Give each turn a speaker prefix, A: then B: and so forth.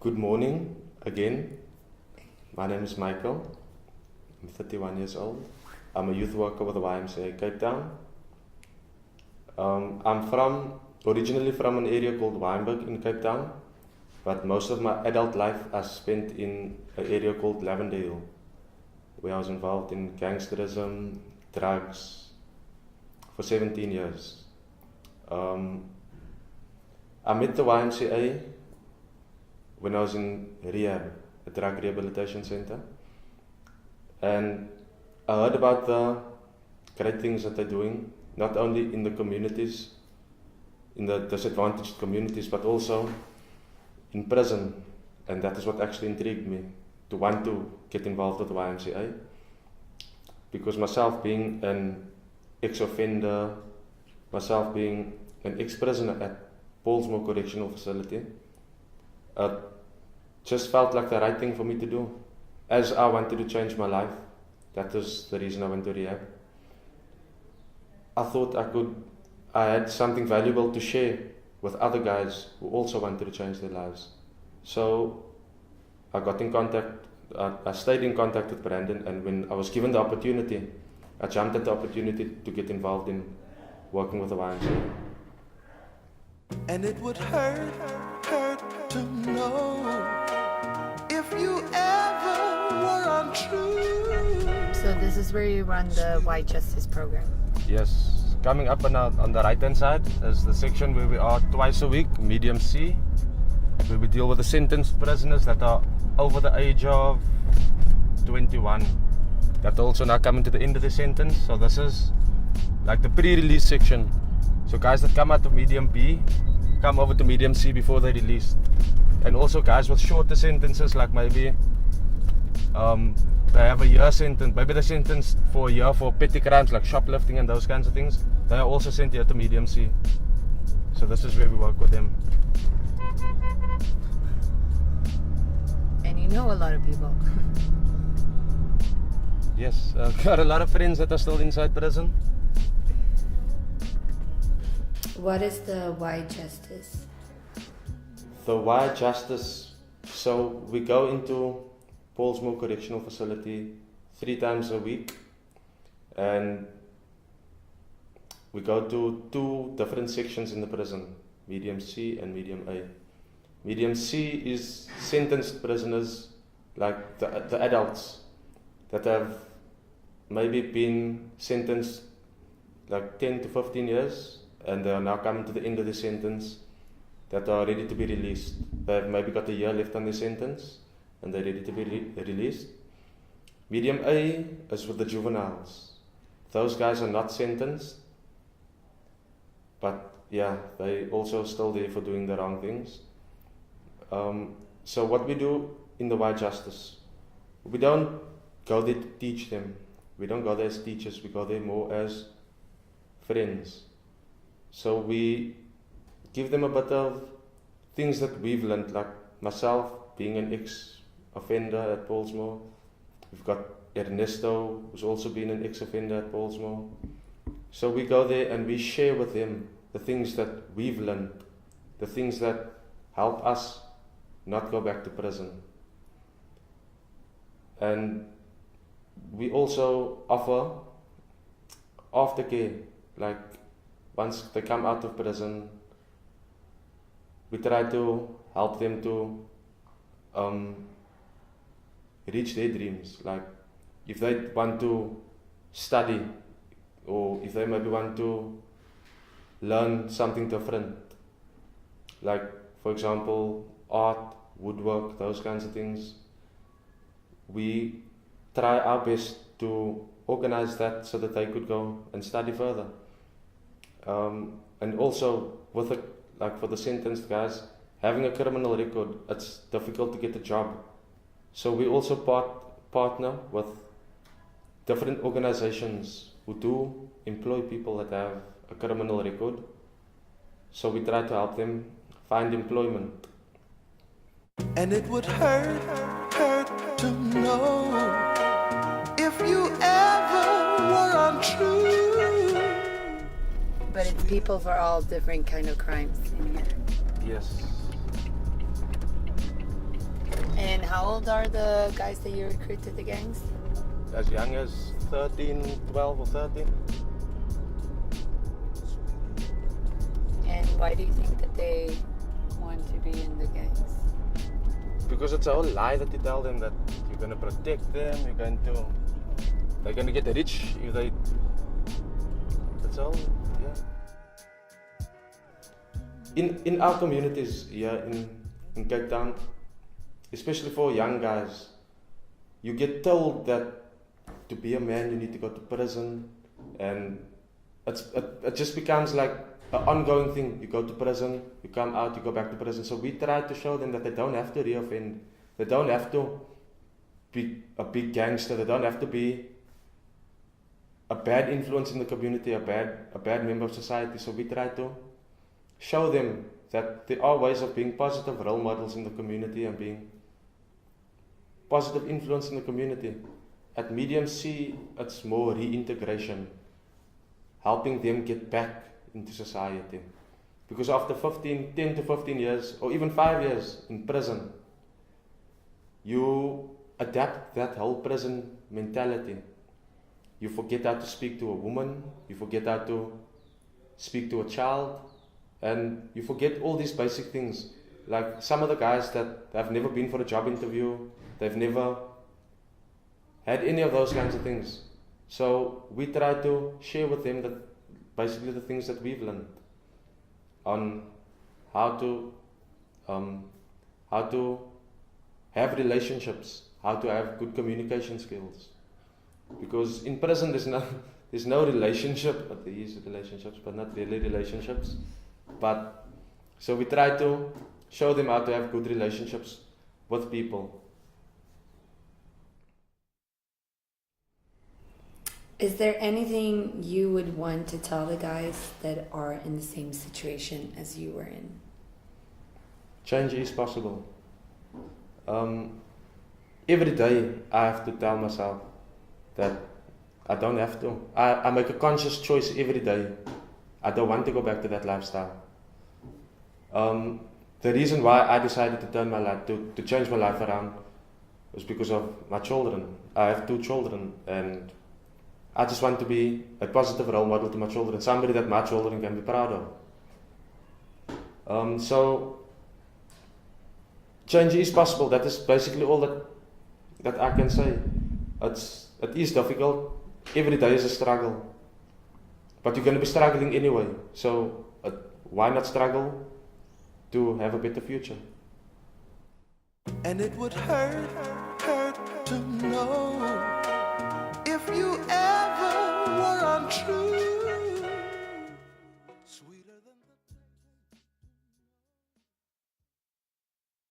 A: Good morning again. My name is Michael. I'm 31 years old. I'm a youth worker with the YMCA Cape Town. I'm originally from an area called Wynberg in Cape Town, but most of my adult life I spent in an area called Lavendale, where I was involved in gangsterism, drugs, for 17 years. I met the YMCA when I was in rehab, a drug rehabilitation center, and I heard about the great things that they're doing, not only in the communities, in the disadvantaged communities, but also in prison, and that is what actually intrigued me to want to get involved with the YMCA, because myself being an ex-offender, myself being an ex-prisoner at Paulsmoor Correctional Facility, just felt like the right thing for me to do. As I wanted to change my life, that was the reason I went to rehab. I thought I had something valuable to share with other guys who also wanted to change their lives. So I got in contact, I stayed in contact with Brandon, and when I was given the opportunity, I jumped at the opportunity to get involved in working with the YMCA.
B: And it would hurt to know if you ever were untrue.
C: So this is where you run the White Justice program?
A: Yes, coming up on the right hand side is the section where we are twice a week, medium C, where we deal with the sentenced prisoners that are over the age of 21, that are also now coming to the end of the sentence. So this is like the pre-release section. So guys that come out of medium B come over to medium C before they're released. And also guys with shorter sentences, like maybe they have a year sentence, maybe they're sentenced for a year for petty crimes like shoplifting and those kinds of things. They are also sent here to medium C. So this is where we work with them.
C: And you know a lot of people.
A: Yes, I've got a lot of friends that are still inside prison.
C: What is the White Justice?
A: The White Justice, so we go into Paulsmoor Correctional Facility 3 times a week, and we go to 2 different sections in the prison, medium C and medium A. Medium C is sentenced prisoners, like the adults that have maybe been sentenced like 10 to 15 years, and they are now coming to the end of the sentence, that are ready to be released. They've maybe got a year left on their sentence, and they're ready to be released. Medium A is with the juveniles. Those guys are not sentenced, but yeah, they also still there for doing the wrong things. So what we do in the White Justice, we don't go there to teach them. We don't go there as teachers, we go there more as friends. So we give them a bit of things that we've learned, like myself being an ex-offender at Paulsmoor. We've got Ernesto, who's also been an ex-offender at Paulsmoor. So we go there and we share with them the things that we've learned, the things that help us not go back to prison. And we also offer aftercare, like once they come out of prison, we try to help them to reach their dreams. Like if they want to study, or if they maybe want to learn something different, like for example art, woodwork, those kinds of things, we try our best to organize that so that they could go and study further. And also with for the sentenced guys, having a criminal record, it's difficult to get a job. So we also partner with different organizations who do employ people that have a criminal record. So we try to help them find employment.
B: And it would hurt to know if you ever were untrue.
C: But it's people for all different kind of crimes in here.
A: Yes.
D: And how old are the guys that you recruit to the gangs?
A: As young as 13, 12 or 13.
D: And why do you think that they want to be in the gangs?
A: Because it's a whole lie that you tell them that you're going to protect them, they're going to get rich if they... That's all, yeah. In our communities here in Cape Town, especially for young guys, you get told that to be a man you need to go to prison, and it just becomes like an ongoing thing. You go to prison, you come out, you go back to prison. So we try to show them that they don't have to reoffend, they don't have to be a big gangster, they don't have to be a bad influence in the community, a bad member of society. So we try to show them that there are ways of being positive role models in the community and being positive influence in the community. At Medium C, it's more reintegration, helping them get back into society. Because after 10 to 15 years, or even 5 years in prison, you adapt that whole prison mentality. You forget how to speak to a woman, you forget how to speak to a child, and you forget all these basic things. Like some of the guys that have never been for a job interview, they've never had any of those kinds of things. So we try to share with them that basically the things that we've learned on how to have relationships, how to have good communication skills. Because in prison there's no relationship, but there is relationships, but not really relationships. But so we try to show them how to have good relationships with people.
C: Is there anything you would want to tell the guys that are in the same situation as you were in?
A: Change is possible. Every day I have to tell myself that I don't have to. I make a conscious choice every day. I don't want to go back to that lifestyle. The reason why I decided to turn my life, to change my life around, was because of my children. I have 2 children, and I just want to be a positive role model to my children, somebody that my children can be proud of. So change is possible. That is basically all that I can say. It is difficult. Every day is a struggle, but you're going to be struggling anyway. So why not struggle to have a better future?
B: And it would hurt to know if you ever were untrue.